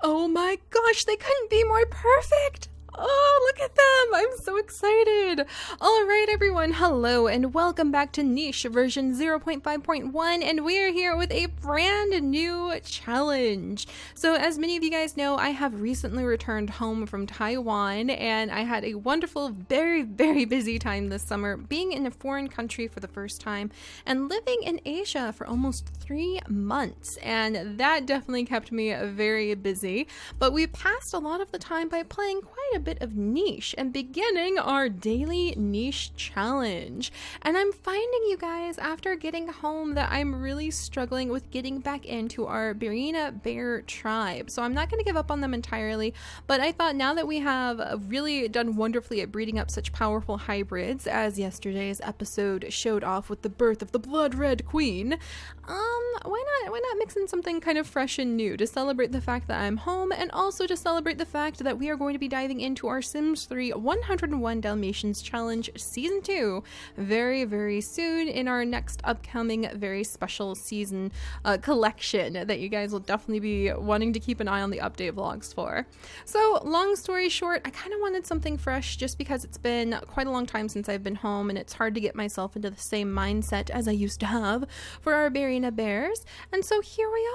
Oh my gosh, they couldn't be more perfect! Oh, look at them! I'm so excited! Alright everyone, hello and welcome back to Niche version 0.5.1, and we are here with a brand new challenge. So as many of you guys know, I have recently returned home from Taiwan, and I had a wonderful, very busy time this summer, being in a foreign country for the first time, and living in Asia for almost 3 months, and that definitely kept me very busy. But we passed a lot of the time by playing quite a bit of niche and beginning our daily niche challenge. And I'm finding, you guys, after getting home, that I'm really struggling with getting back into our Barina bear tribe. So I'm not going to give up on them entirely, but I thought now that we have really done wonderfully at breeding up such powerful hybrids, as yesterday's episode showed off with the birth of the blood red queen, why not mix in something kind of fresh and new to celebrate the fact that I'm home, and also to celebrate the fact that we are going to be diving into our Sims 3 101 Dalmatians challenge season 2 very soon in our next upcoming very special season collection that you guys will definitely be wanting to keep an eye on the update vlogs for. So long story short, I kind of wanted something fresh just because it's been quite a long time since I've been home, and it's hard to get myself into the same mindset as I used to have for our Barina bears. And so here we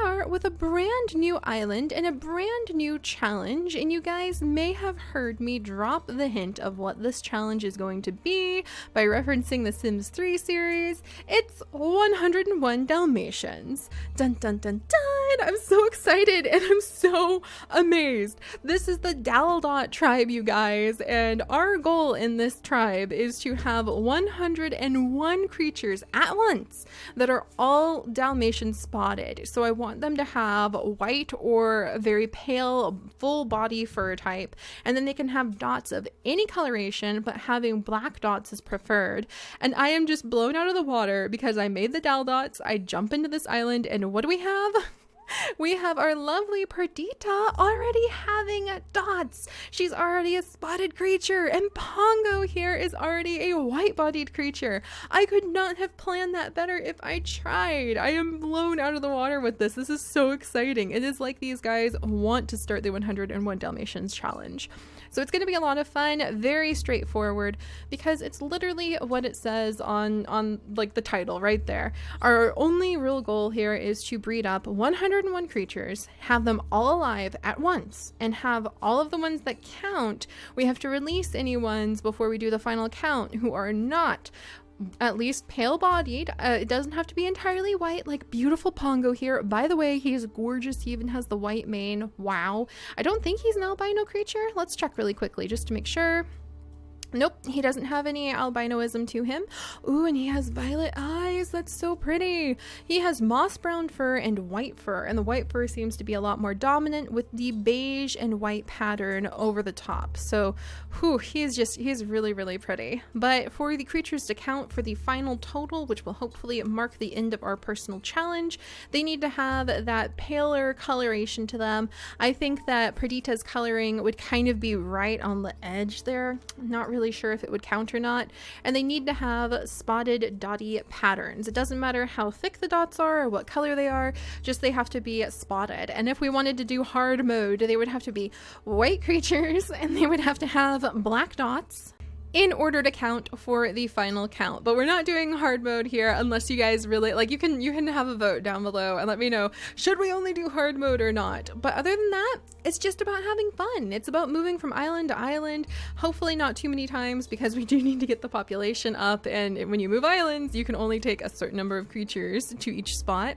are with a brand new island and a brand new challenge, and you guys may have heard me drop the hint of what this challenge is going to be by referencing the Sims 3 series. It's 101 Dalmatians. Dun dun dun dun! I'm so excited and I'm so amazed. This is the Daldot tribe, you guys, and our goal in this tribe is to have 101 creatures at once that are all Dalmatian spotted. So I want them to have white or very pale full body fur type, and then they can have dots of any coloration, but having black dots is preferred. And I am just blown out of the water because I made the Daldots, I jump into this island, and what do we have? We have our lovely Perdita already having dots. She's already a spotted creature, and Pongo here is already a white-bodied creature. I could not have planned that better if I tried. I am blown out of the water with this. This is so exciting. It is like these guys want to start the 101 Dalmatians challenge. So it's going to be a lot of fun, very straightforward, because it's literally what it says on like the title right there. Our only real goal here is to breed up 101 creatures, have them all alive at once, and have all of the ones that count. We have to release any ones before we do the final count who are not at least pale-bodied. It doesn't have to be entirely white, like beautiful Pongo here. By the way, he is gorgeous. He even has the white mane. Wow. I don't think he's an albino creature. Let's check really quickly just to make sure. Nope, he doesn't have any albinoism to him. Ooh, and he has violet eyes. That's so pretty. He has moss brown fur and white fur, and the white fur seems to be a lot more dominant with the beige and white pattern over the top. So, whew, he's really pretty. But for the creatures to count for the final total, which will hopefully mark the end of our personal challenge, they need to have that paler coloration to them. I think that Perdita's coloring would kind of be right on the edge there. Not really sure if it would count or not. And they need to have spotted dotty patterns. It doesn't matter how thick the dots are or what color they are, just they have to be spotted. And if we wanted to do hard mode, they would have to be white creatures, and they would have to have black dots in order to count for the final count. But we're not doing hard mode here unless you guys really like. You can have a vote down below and let me know, should we only do hard mode or not? But other than that, it's just about having fun. It's about moving from island to island, hopefully not too many times, because we do need to get the population up, and when you move islands, you can only take a certain number of creatures to each spot,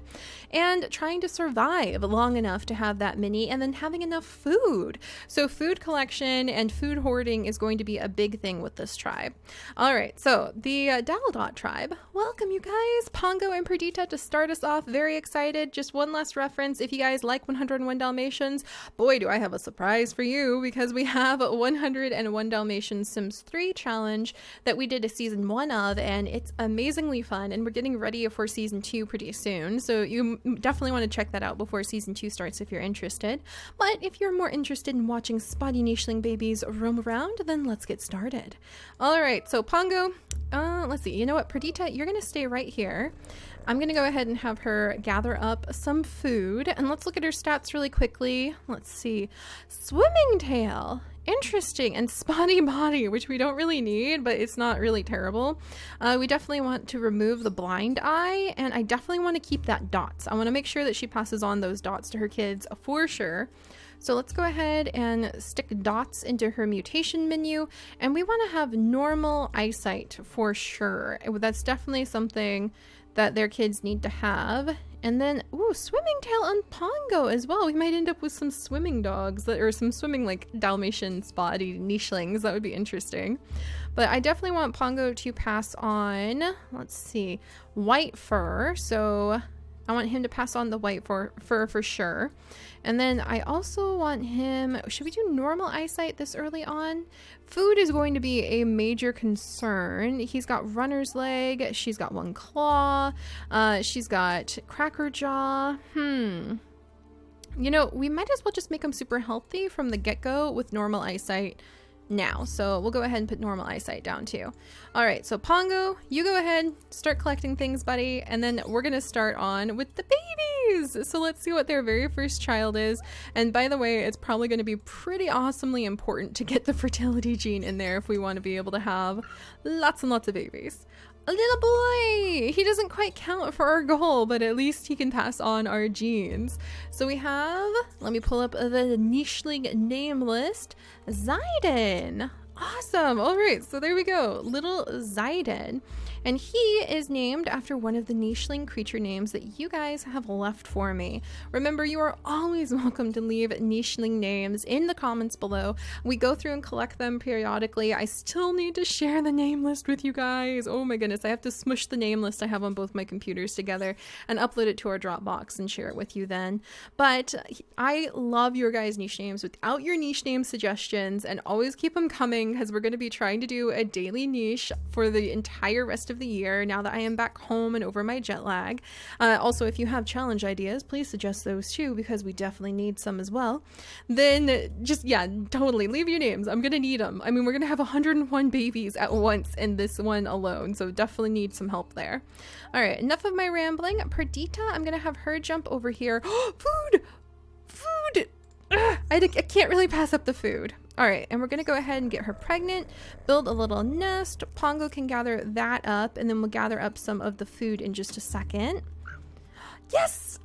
and trying to survive long enough to have that many, and then having enough food. So food collection and food hoarding is going to be a big thing with this tribe. All right, so the Daldot tribe, welcome you guys, Pongo and Perdita to start us off. Very excited. Just one last reference, if you guys like 101 Dalmatians, boy do I have a surprise for you, because we have 101 Dalmatians Sims 3 challenge that we did a season 1 of, and it's amazingly fun, and we're getting ready for season 2 pretty soon, so you definitely want to check that out before season 2 starts if you're interested. But if you're more interested in watching spotty nicheling babies roam around, then let's get started. All right, so Pongo, let's see, you know what, Perdita, you're gonna stay right here. I'm gonna go ahead and have her gather up some food, and let's look at her stats really quickly. Let's see. Swimming tail. Interesting. And spotty body, which we don't really need, but it's not really terrible. We definitely want to remove the blind eye, and I definitely want to keep that dots. I want to make sure that she passes on those dots to her kids for sure. So let's go ahead and stick dots into her mutation menu, and we want to have normal eyesight for sure. That's definitely something that their kids need to have. And then, ooh, swimming tail on Pongo as well. We might end up with some swimming dogs or some swimming like Dalmatian spotty Nichelings. That would be interesting. But I definitely want Pongo to pass on, let's see, white fur. So I want him to pass on the white fur for sure. And then I also want him, should we do normal eyesight this early on? Food is going to be a major concern. He's got runner's leg, she's got one claw, she's got cracker jaw. You know, we might as well just make him super healthy from the get-go with normal eyesight now. So we'll go ahead and put normal eyesight down too. All right, so Pongo, you go ahead, start collecting things, buddy, and then we're gonna start on with the babies. So let's see what their very first child is. And by the way, it's probably going to be pretty awesomely important to get the fertility gene in there if we want to be able to have lots and lots of babies. A little boy! He doesn't quite count for our goal, but at least he can pass on our genes. So we have, let me pull up the Nicheling name list, Zayden. Awesome! Alright, so there we go, little Zayden. And he is named after one of the Nicheling creature names that you guys have left for me. Remember, you are always welcome to leave Nicheling names in the comments below. We go through and collect them periodically. I still need to share the name list with you guys. Oh my goodness, I have to smush the name list I have on both my computers together and upload it to our Dropbox and share it with you then. But I love your guys' niche names without your niche name suggestions, and always keep them coming because we're going to be trying to do a daily niche for the entire rest of the year now that I am back home and over my jet lag. Also, if you have challenge ideas, please suggest those too, because we definitely need some as well. Then just, yeah, totally leave your names. I'm gonna need them. I mean, we're gonna have 101 babies at once in this one alone, so definitely need some help there. All right, enough of my rambling. Perdita, I'm gonna have her jump over here. Food! Ugh, I can't really pass up the food. All right, and we're gonna go ahead and get her pregnant, build a little nest. Pongo can gather that up, and then we'll gather up some of the food in just a second. Yes!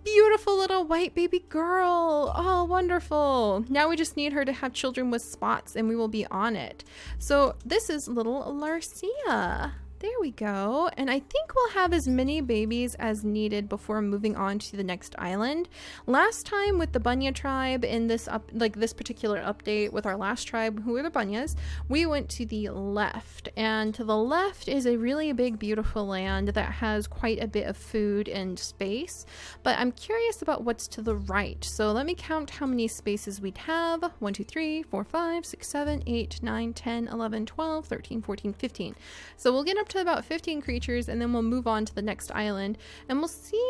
Beautiful little white baby girl. Oh, wonderful. Now we just need her to have children with spots, and we will be on it. So this is little Larcia. There we go. And I think we'll have as many babies as needed before moving on to the next island. Last time with the Bunya tribe in this this particular update with our last tribe, who are the Bunyas, we went to the left. And to the left is a really big, beautiful land that has quite a bit of food and space. But I'm curious about what's to the right. So let me count how many spaces we'd have. 1, 2, 3, 4, 5, 6, 7, 8, 9, 10, 11, 12, 13, 14, 15. So we'll get up to about 15 creatures, and then we'll move on to the next island, and we'll see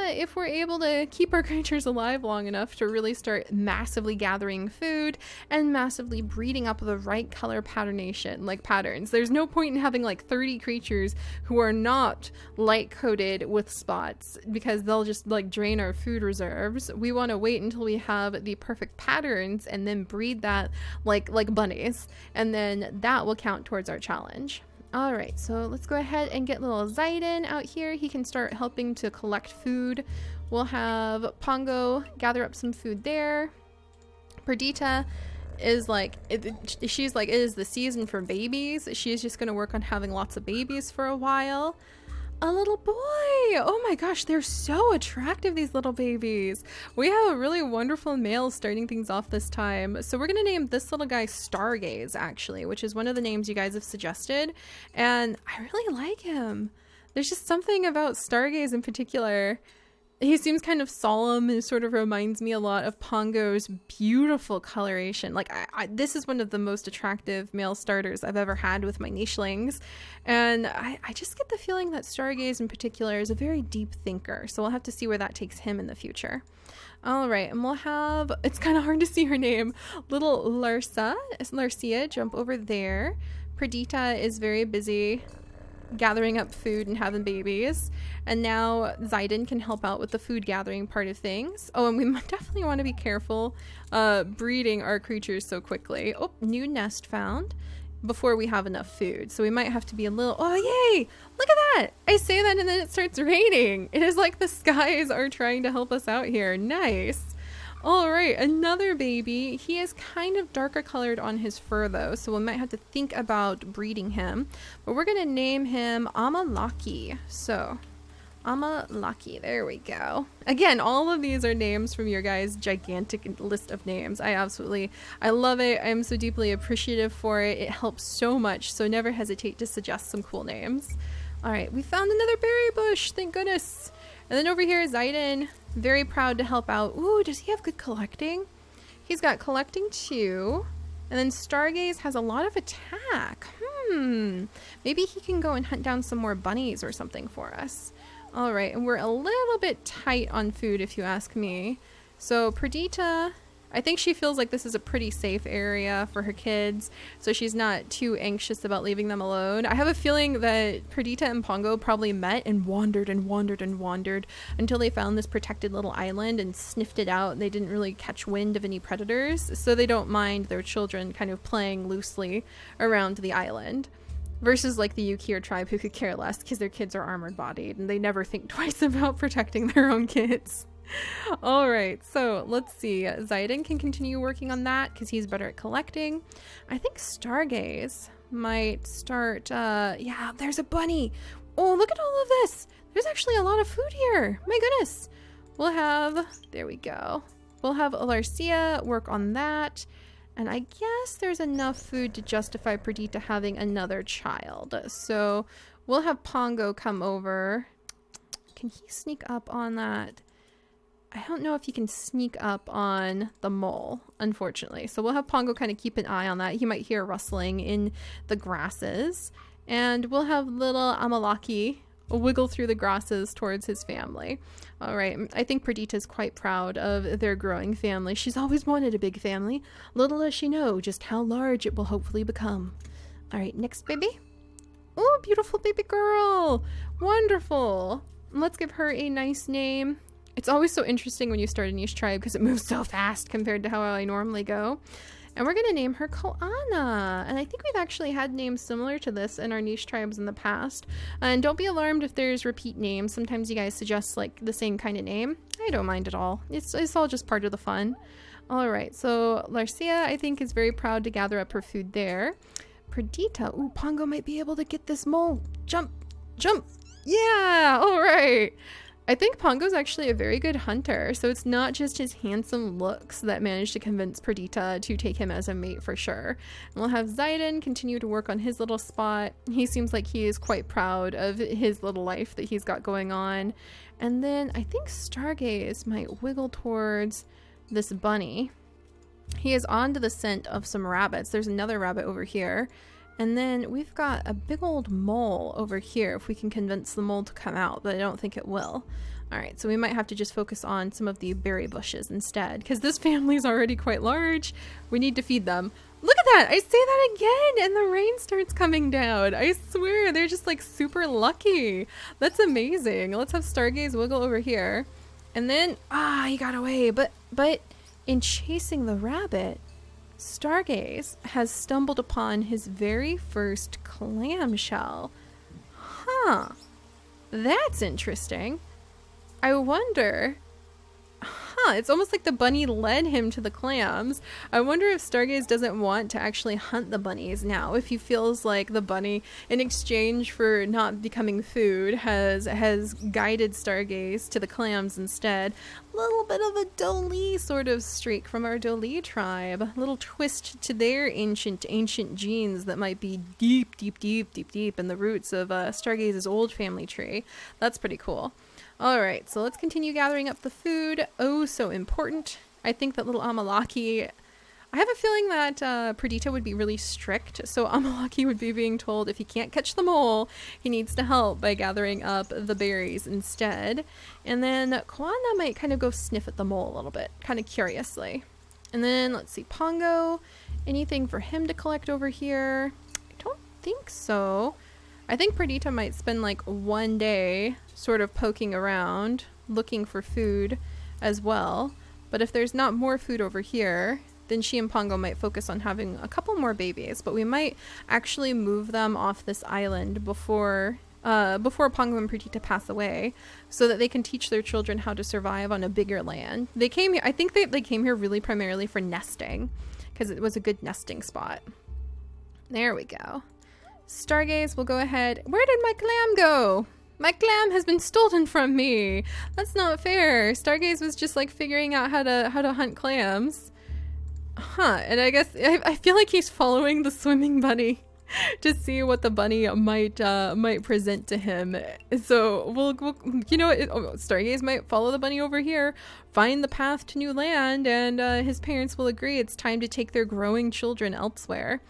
if we're able to keep our creatures alive long enough to really start massively gathering food and massively breeding up the right color patterns. There's no point in having like 30 creatures who are not light coated with spots, because they'll just like drain our food reserves. We want to wait until we have the perfect patterns and then breed that like bunnies, and then that will count towards our challenge. All right, so let's go ahead and get little Zayden out here. He can start helping to collect food. We'll have Pongo gather up some food there. Perdita is like, she's like, it is the season for babies. She's just gonna work on having lots of babies for a while. A little boy! Oh my gosh, they're so attractive, these little babies. We have a really wonderful male starting things off this time. So we're gonna name this little guy Stargaze, actually, which is one of the names you guys have suggested. And I really like him. There's just something about Stargaze in particular. He seems kind of solemn and sort of reminds me a lot of Pongo's beautiful coloration. Like, this is one of the most attractive male starters I've ever had with my Nichelings. And I just get the feeling that Stargaze in particular is a very deep thinker. So we'll have to see where that takes him in the future. All right, and we'll have, it's kind of hard to see her name, little Larcia jump over there. Perdita is very busy gathering up food and having babies. And now Zayden can help out with the food gathering part of things. Oh, and we definitely want to be careful breeding our creatures so quickly. Oh, new nest found before we have enough food. So we might have to be a little... Oh, yay! Look at that! I say that and then it starts raining. It is like the skies are trying to help us out here. Nice! All right, another baby. He is kind of darker colored on his fur though, so we might have to think about breeding him. But we're gonna name him Amalaki. So, Amalaki, there we go. Again, all of these are names from your guys' gigantic list of names. I love it. I'm so deeply appreciative for it. It helps so much, so never hesitate to suggest some cool names. All right, we found another berry bush, thank goodness. And then over here is Zayden, very proud to help out. Ooh, does he have good collecting? He's got collecting too. And then Stargaze has a lot of attack. Maybe he can go and hunt down some more bunnies or something for us. All right, and we're a little bit tight on food if you ask me. So Perdita, I think she feels like this is a pretty safe area for her kids, so she's not too anxious about leaving them alone. I have a feeling that Perdita and Pongo probably met and wandered and wandered and wandered until they found this protected little island and sniffed it out. They didn't really catch wind of any predators, so they don't mind their children kind of playing loosely around the island. Versus like the Yukir tribe who could care less because their kids are armored bodied and they never think twice about protecting their own kids. All right, so let's see. Zayden can continue working on that because he's better at collecting. I think Stargaze might start. Yeah, there's a bunny. Oh, look at all of this. There's actually a lot of food here. My goodness. We'll have, there we go. We'll have Alarcia work on that. And I guess there's enough food to justify Perdita having another child. So we'll have Pongo come over. Can he sneak up on that? I don't know if he can sneak up on the mole, unfortunately. So we'll have Pongo kind of keep an eye on that. He might hear rustling in the grasses. And we'll have little Amalaki wiggle through the grasses towards his family. All right, I think Perdita's quite proud of their growing family. She's always wanted a big family. Little does she know just how large it will hopefully become. All right, next baby. Oh, beautiful baby girl. Wonderful. Let's give her a nice name. It's always so interesting when you start a niche tribe because it moves so fast compared to how I normally go. And we're going to name her Koana. And I think we've actually had names similar to this in our niche tribes in the past. And don't be alarmed if there's repeat names. Sometimes you guys suggest like the same kind of name. I don't mind at all. It's all just part of the fun. All right, so Larcia, I think, is very proud to gather up her food there. Perdita, ooh, Pongo might be able to get this mole. Jump, jump. Yeah, all right. I think Pongo's actually a very good hunter, so it's not just his handsome looks that managed to convince Perdita to take him as a mate for sure. And we'll have Zayden continue to work on his little spot. He seems like he is quite proud of his little life that he's got going on. And then I think Stargaze might wiggle towards this bunny. He is on to the scent of some rabbits. There's another rabbit over here. And then we've got a big old mole over here if we can convince the mole to come out, but I don't think it will. All right, so we might have to just focus on some of the berry bushes instead because this family is already quite large. We need to feed them. Look at that! I say that again and the rain starts coming down. I swear, they're just like super lucky. That's amazing. Let's have Stargaze wiggle over here. And then, he got away. But in chasing the rabbit, Stargaze has stumbled upon his very first clamshell. Huh. That's interesting. I wonder... it's almost like the bunny led him to the clams. I wonder if Stargaze doesn't want to actually hunt the bunnies now, if he feels like the bunny, in exchange for not becoming food, has guided Stargaze to the clams instead. A little bit of a Doli sort of streak from our Doli tribe. A little twist to their ancient genes that might be deep in the roots of Stargaze's old family tree. That's pretty cool. All right, so let's continue gathering up the food. Oh, so important. I think that little Amalaki... I have a feeling that Perdita would be really strict, so Amalaki would be being told if he can't catch the mole, he needs to help by gathering up the berries instead. And then Koana might kind of go sniff at the mole a little bit, kind of curiously. And then, let's see, Pongo. Anything for him to collect over here? I don't think so. I think Perdita might spend like one day sort of poking around, looking for food as well. But if there's not more food over here, then she and Pongo might focus on having a couple more babies. But we might actually move them off this island before Pongo and Perdita pass away, so that they can teach their children how to survive on a bigger land. They came here, I think they came here really primarily for nesting, because it was a good nesting spot. There we go. Stargaze will go ahead. Where did my clam go? My clam has been stolen from me. That's not fair. Stargaze was just like figuring out how to hunt clams. Huh, and I guess I feel like he's following the swimming bunny to see what the bunny might present to him. So we'll you know, Stargaze might follow the bunny over here, find the path to new land, and his parents will agree it's time to take their growing children elsewhere.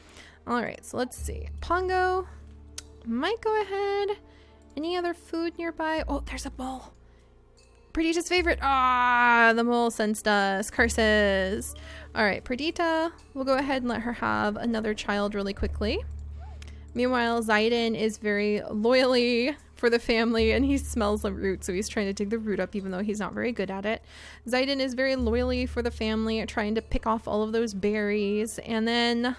All right, so let's see. Pongo might go ahead. Any other food nearby? Oh, there's a mole. Perdita's favorite. Ah, the mole sensed us. Curses. All right, Perdita, we'll go ahead and let her have another child really quickly. Meanwhile, Zaiden is very loyally for the family, and he smells the root, so he's trying to dig the root up, even though he's not very good at it. Zaiden is very loyally for the family, trying to pick off all of those berries. And then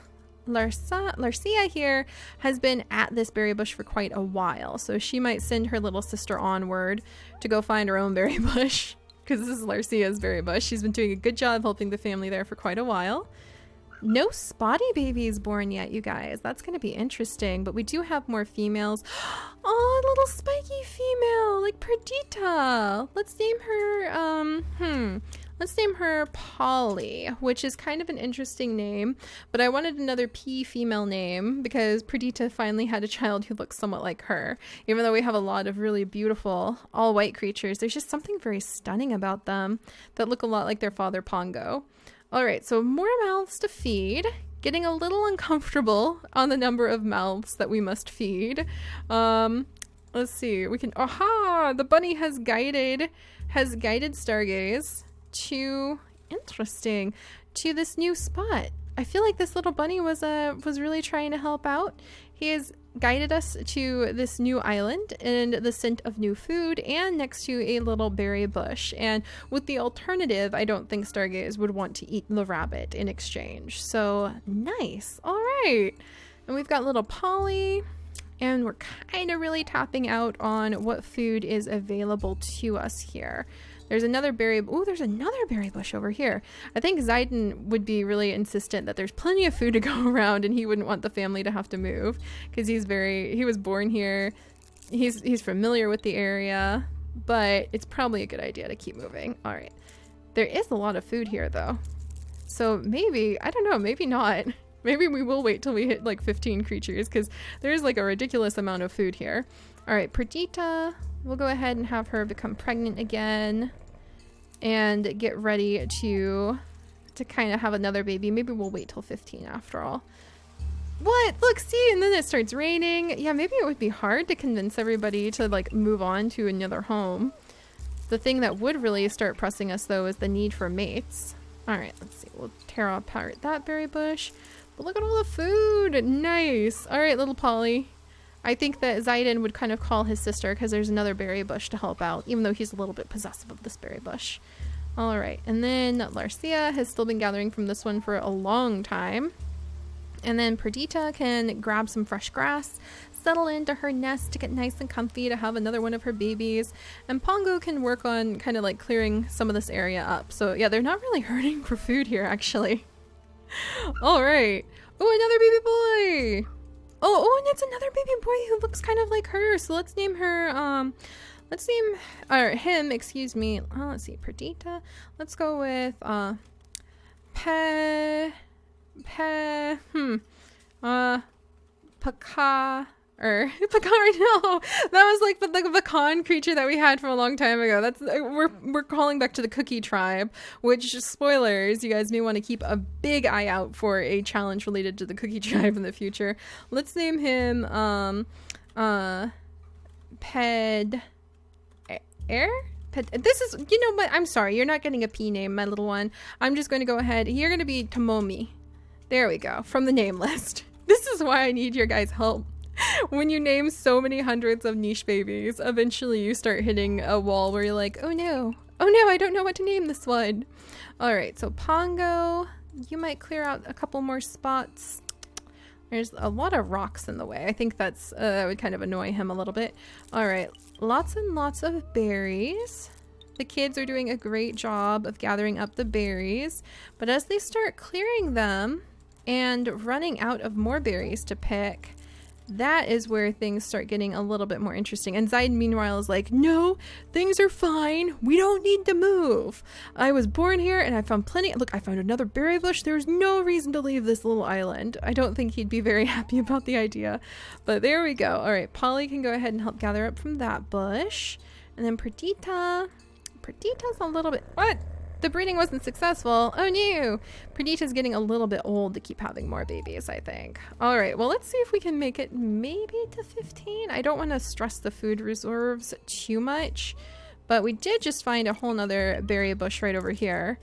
Larcia here has been at this berry bush for quite a while, so she might send her little sister onward to go find her own berry bush, because this is Larcia's berry bush. She's been doing a good job helping the family there for quite a while. No Spotty babies born yet, you guys. That's going to be interesting, but we do have more females. Oh, a little spiky female, like Perdita. Let's name her, let's name her Polly, which is kind of an interesting name, but I wanted another P female name because Perdita finally had a child who looks somewhat like her. Even though we have a lot of really beautiful all white creatures, there's just something very stunning about them that look a lot like their father Pongo. All right, so more mouths to feed. Getting a little uncomfortable on the number of mouths that we must feed. Let's see. We can. Aha! The bunny has guided Stargaze to this new spot. I feel like this little bunny was really trying to help out. He has guided us to this new island and the scent of new food and next to a little berry bush. And with the alternative, I don't think Stargaze would want to eat the rabbit in exchange. So nice. All right. And we've got little Polly, and we're kind of really tapping out on what food is available to us here. There's another berry. Oh, there's another berry bush over here. I think Zaiden would be really insistent that there's plenty of food to go around, and he wouldn't want the family to have to move because he was born here. He's familiar with the area, but it's probably a good idea to keep moving. All right. There is a lot of food here though. So maybe, I don't know, maybe not. Maybe we will wait till we hit like 15 creatures because there's like a ridiculous amount of food here. All right, Perdita, we'll go ahead and have her become pregnant again and get ready to kind of have another baby. Maybe we'll wait till 15 after all. What? Look, see, and then it starts raining. Yeah, maybe it would be hard to convince everybody to like move on to another home. The thing that would really start pressing us though is the need for mates. All right, let's see. We'll tear apart that berry bush. But look at all the food. Nice. All right, little Polly. I think that Zaiden would kind of call his sister because there's another berry bush to help out, even though he's a little bit possessive of this berry bush. All right, and then Larcia has still been gathering from this one for a long time. And then Perdita can grab some fresh grass, settle into her nest to get nice and comfy to have another one of her babies. And Pongo can work on kind of like clearing some of this area up. So yeah, they're not really hurting for food here, actually. All right. Oh, another baby boy. Oh, and it's another baby boy who looks kind of like her. So let's name her, him, excuse me. Oh, let's see, Perdita. Let's go with, Pakar, no, that was like the pecan creature that we had from a long time ago. That's we're calling back to the cookie tribe, which, spoilers, you guys may want to keep a big eye out for a challenge related to the cookie tribe in the future. Let's name him Ped Air. This is, you know what, I'm sorry, you're not getting a P name, my little one. I'm just going to go ahead. You're going to be Tomomi. There we go, from the name list. This is why I need your guys' help. When you name so many hundreds of niche babies, eventually you start hitting a wall where you're like, oh no, I don't know what to name this one. All right, so Pongo, you might clear out a couple more spots. There's a lot of rocks in the way. I think that would kind of annoy him a little bit. All right, lots and lots of berries. The kids are doing a great job of gathering up the berries, but as they start clearing them and running out of more berries to pick, that is where things start getting a little bit more interesting. And Zaiden, meanwhile, is like, no, things are fine. We don't need to move. I was born here and I found plenty. Look, I found another berry bush. There's no reason to leave this little island. I don't think he'd be very happy about the idea. But there we go. All right, Polly can go ahead and help gather up from that bush. And then Perdita. Perdita's a little bit... What? The breeding wasn't successful. Oh no! Perdita's getting a little bit old to keep having more babies, I think. All right, well, let's see if we can make it maybe to 15. I don't want to stress the food reserves too much, but we did just find a whole nother berry bush right over here.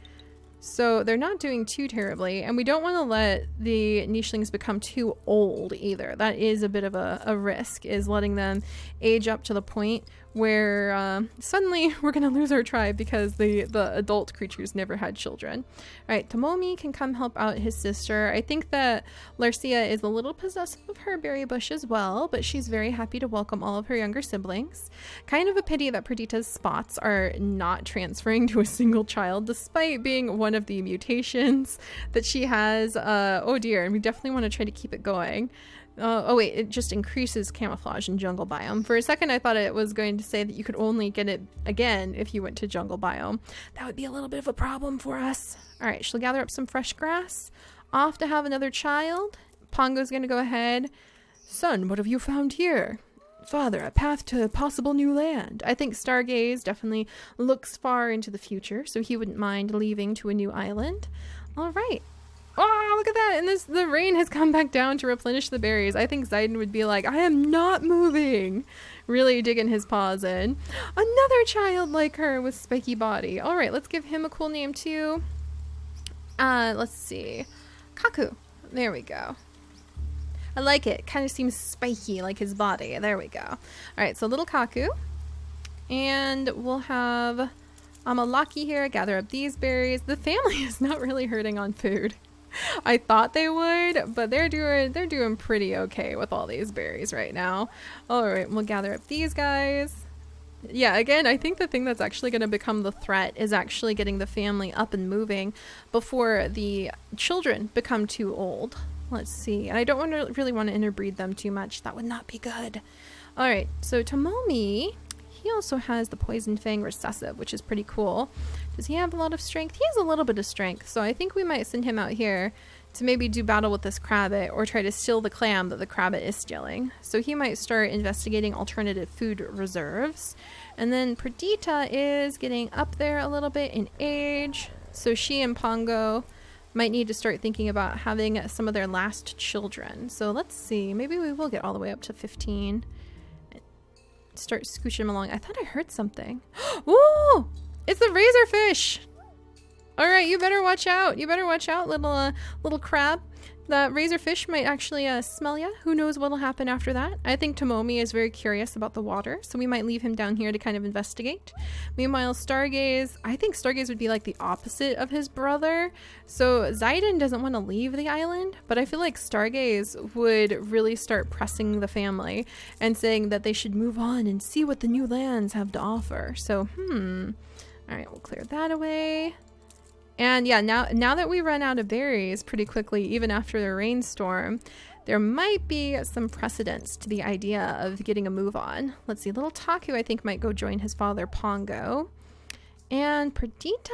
So they're not doing too terribly, and we don't want to let the nichelings become too old either. That is a bit of a risk, is letting them age up to the point where suddenly we're going to lose our tribe because the adult creatures never had children. All right, Tomomi can come help out his sister. I think that Larcia is a little possessive of her berry bush as well, but she's very happy to welcome all of her younger siblings. Kind of a pity that Perdita's spots are not transferring to a single child, despite being one of the mutations that she has. Oh dear, and we definitely want to try to keep it going. Oh wait, it just increases camouflage in jungle biome. For a second I thought it was going to say that you could only get it again if you went to jungle biome. That would be a little bit of a problem for us. Alright, she'll gather up some fresh grass. Off to have another child. Pongo's gonna go ahead. Son, what have you found here? Father, a path to possible new land. I think Stargaze definitely looks far into the future, so he wouldn't mind leaving to a new island. Alright. Oh, look at that. And the rain has come back down to replenish the berries. I think Zaiden would be like, I am not moving. Really digging his paws in. Another child like her with spiky body. All right, let's give him a cool name too. Let's see. Kaku. There we go. I like it. Kind of seems spiky like his body. There we go. All right, so little Kaku. And we'll have Amalaki here gather up these berries. The family is not really hurting on food. I thought they would, but they're doing pretty okay with all these berries right now. All right, we'll gather up these guys. Yeah, again, I think the thing that's actually going to become the threat is actually getting the family up and moving before the children become too old. Let's see. And I don't really want to interbreed them too much. That would not be good. All right, so Tomomi, he also has the Poison Fang Recessive, which is pretty cool. Does he have a lot of strength? He has a little bit of strength, so I think we might send him out here to maybe do battle with this Crabbit or try to steal the clam that the Crabbit is stealing. So he might start investigating alternative food reserves. And then Perdita is getting up there a little bit in age, so she and Pongo might need to start thinking about having some of their last children. So let's see, maybe we will get all the way up to 15. Start scooching them along. I thought I heard something. Ooh! It's the Razorfish! Alright, you better watch out. You better watch out, little crab. The Razorfish might actually smell ya. Who knows what'll happen after that. I think Tomomi is very curious about the water, so we might leave him down here to kind of investigate. Meanwhile, Stargaze, I think Stargaze would be like the opposite of his brother. So Zaiden doesn't want to leave the island, but I feel like Stargaze would really start pressing the family and saying that they should move on and see what the new lands have to offer. So, Alright, we'll clear that away. And yeah, now that we run out of berries pretty quickly, even after the rainstorm, there might be some precedence to the idea of getting a move on. Let's see, little Taku I think might go join his father Pongo. And Perdita,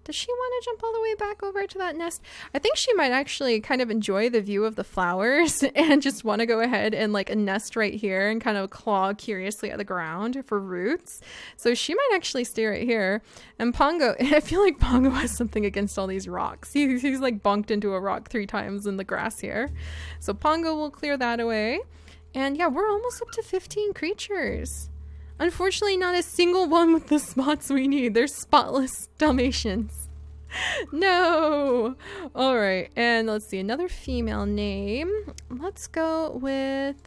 does she want to jump all the way back over to that nest? I think she might actually kind of enjoy the view of the flowers and just want to go ahead and like nest right here and kind of claw curiously at the ground for roots. So she might actually stay right here. And Pongo, I feel like Pongo has something against all these rocks. He's like bonked into a rock 3 times in the grass here. So Pongo will clear that away. And yeah, we're almost up to 15 creatures. Unfortunately, not a single one with the spots we need. They're spotless Dalmatians. No. All right, and let's see another female name. Let's go with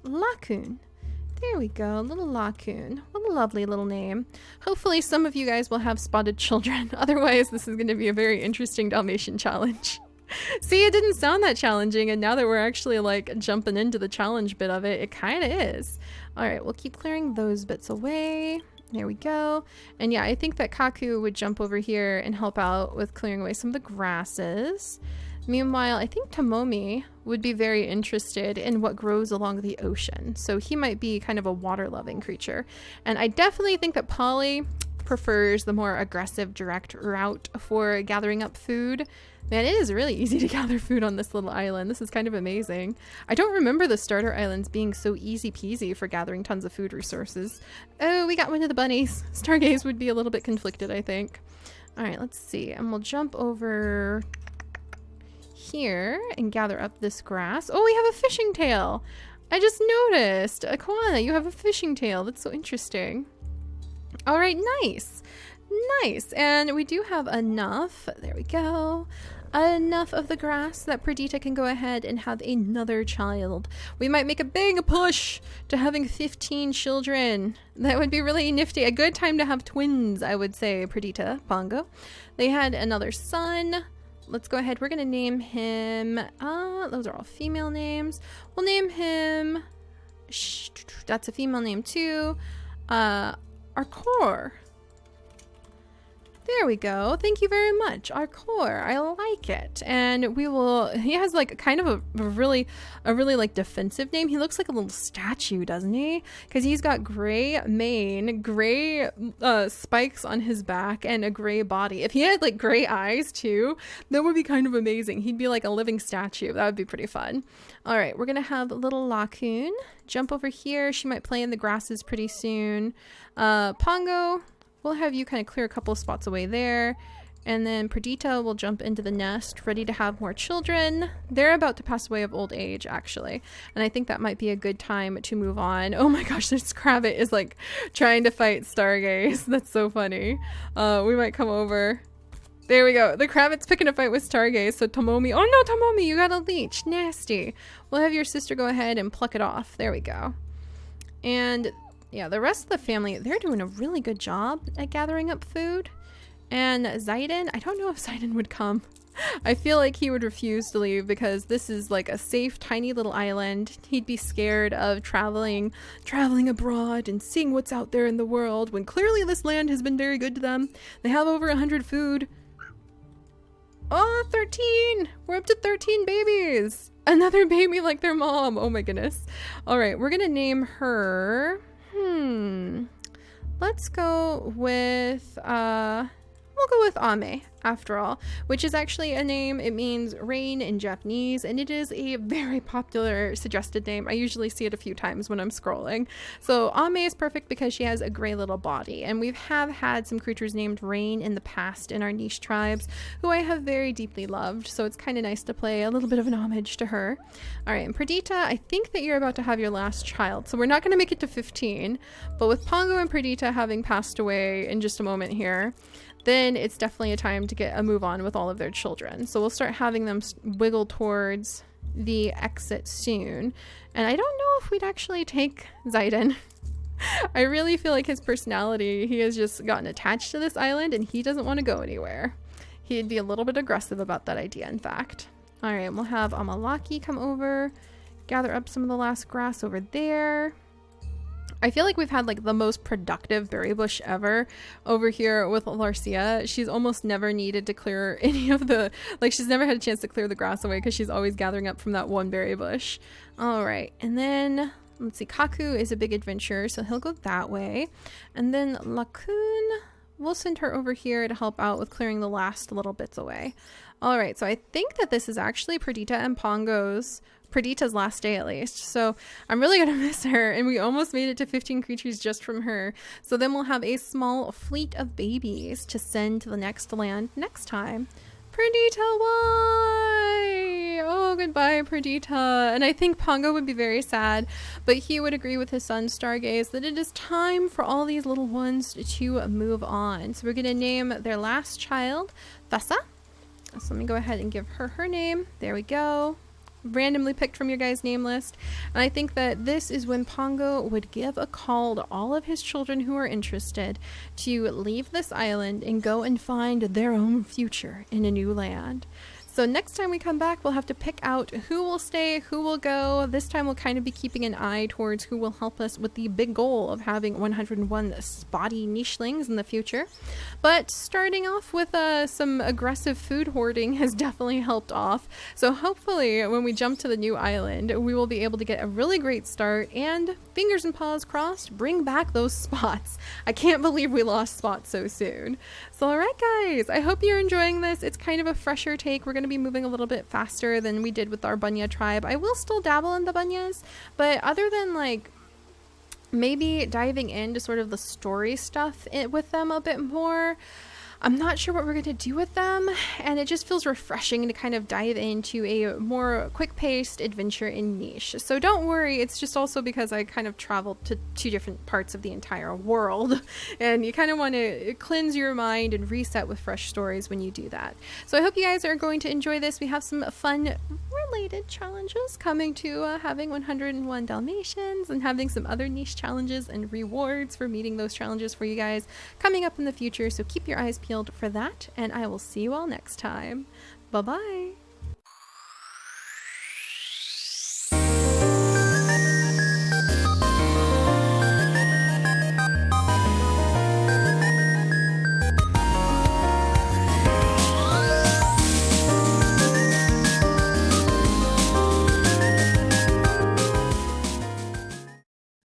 Lacoon. There we go, little Lacoon. What a lovely little name. Hopefully some of you guys will have spotted children. Otherwise, this is going to be a very interesting Dalmatian challenge. See, it didn't sound that challenging, and now that we're actually like jumping into the challenge bit of it, it kind of is. All right, we'll keep clearing those bits away. There we go. And yeah, I think that Kaku would jump over here and help out with clearing away some of the grasses. Meanwhile, I think Tomomi would be very interested in what grows along the ocean. So he might be kind of a water-loving creature. And I definitely think that Polly prefers the more aggressive, direct route for gathering up food. Man, it is really easy to gather food on this little island. This is kind of amazing. I don't remember the starter islands being so easy peasy for gathering tons of food resources. Oh, we got one of the bunnies. Stargaze would be a little bit conflicted, I think. All right, let's see. And we'll jump over here and gather up this grass. Oh, we have a fishing tail. I just noticed. Aquana, you have a fishing tail. That's so interesting. All right, nice. Nice. And we do have enough. There we go. Enough of the grass that Perdita can go ahead and have another child. We might make a big push to having 15 children. That would be really nifty. A good time to have twins, I would say, Perdita, Pongo. They had another son. Let's go ahead. We're going to name him. Those are all female names. We'll name him. That's a female name too. Arcor. There we go. Thank you very much. Arcor. I like it. And we will, he has like kind of a really like defensive name. He looks like a little statue, doesn't he? Because he's got gray mane, gray spikes on his back, and a gray body. If he had like gray eyes too, that would be kind of amazing. He'd be like a living statue. That would be pretty fun. All right, we're going to have little Lacoon jump over here. She might play in the grasses pretty soon. Pongo, we'll have you kind of clear a couple of spots away there. And then Perdita will jump into the nest, ready to have more children. They're about to pass away of old age, actually. And I think that might be a good time to move on. Oh my gosh, this Crabbit is like trying to fight Stargaze. That's so funny. We might come over. There we go. The Crabbit's picking a fight with Stargaze. So Tomomi, oh no, Tomomi, you got a leech. Nasty. We'll have your sister go ahead and pluck it off. There we go. And yeah, the rest of the family, they're doing a really good job at gathering up food. And Zayden, I don't know if Zayden would come. I feel like he would refuse to leave because this is like a safe, tiny little island. He'd be scared of traveling abroad and seeing what's out there in the world when clearly this land has been very good to them. They have over 100 food. Oh, 13! We're up to 13 babies! Another baby like their mom. Oh my goodness. All right, we're gonna name her... Let's go with, we'll go with Ame, after all, which is actually a name. It means rain in Japanese, and it is a very popular suggested name. I usually see it a few times when I'm scrolling. So Ame is perfect because she has a gray little body, and we have had some creatures named Rain in the past in our niche tribes, who I have very deeply loved, so it's kind of nice to play a little bit of an homage to her. All right, and Perdita, I think that you're about to have your last child, so we're not going to make it to 15, but with Pongo and Perdita having passed away in just a moment here, then it's definitely a time to get a move on with all of their children. So we'll start having them wiggle towards the exit soon. And I don't know if we'd actually take Zayden. I really feel like his personality, he has just gotten attached to this island and he doesn't want to go anywhere. He'd be a little bit aggressive about that idea, in fact. All right, we'll have Amalaki come over, gather up some of the last grass over there. I feel like we've had like the most productive berry bush ever over here with Larcia. She's almost never needed to clear any of the, like she's never had a chance to clear the grass away because she's always gathering up from that one berry bush. All right, and then let's see, Kaku is a big adventurer, so he'll go that way. And then Lacoon, we'll send her over here to help out with clearing the last little bits away. All right, so I think that this is actually Perdita and Perdita's last day at least, so I'm really gonna miss her, and we almost made it to 15 creatures just from her. So then we'll have a small fleet of babies to send to the next land next time. Perdita, why? Oh, Oh, goodbye, Perdita. And I think Pongo would be very sad, but he would agree with his son Stargaze that it is time for all these little ones to move on. So we're going to name their last child Thessa. So let me go ahead and give her name. There we go. Randomly picked from your guys' name list. And I think that this is when Pongo would give a call to all of his children who are interested to leave this island and go and find their own future in a new land. So next time we come back, we'll have to pick out who will stay, who will go. This time we'll kind of be keeping an eye towards who will help us with the big goal of having 101 spotty nichelings in the future. But starting off with some aggressive food hoarding has definitely helped off. So hopefully when we jump to the new island, we will be able to get a really great start and, fingers and paws crossed, bring back those spots. I can't believe we lost Spot so soon. So alright guys, I hope you're enjoying this. It's kind of a fresher take. We're going to be moving a little bit faster than we did with our bunya tribe. I will still dabble in the bunyas, but other than like maybe diving into sort of the story stuff with them a bit more, I'm not sure what we're going to do with them, and it just feels refreshing to kind of dive into a more quick-paced adventure in niche. So don't worry, it's just also because I kind of traveled to 2 different parts of the entire world, and you kind of want to cleanse your mind and reset with fresh stories when you do that. So I hope you guys are going to enjoy this. We have some fun related challenges coming to having 101 Dalmatians and having some other niche challenges and rewards for meeting those challenges for you guys coming up in the future, so keep your eyes peeled for that, and I will see you all next time. Bye bye.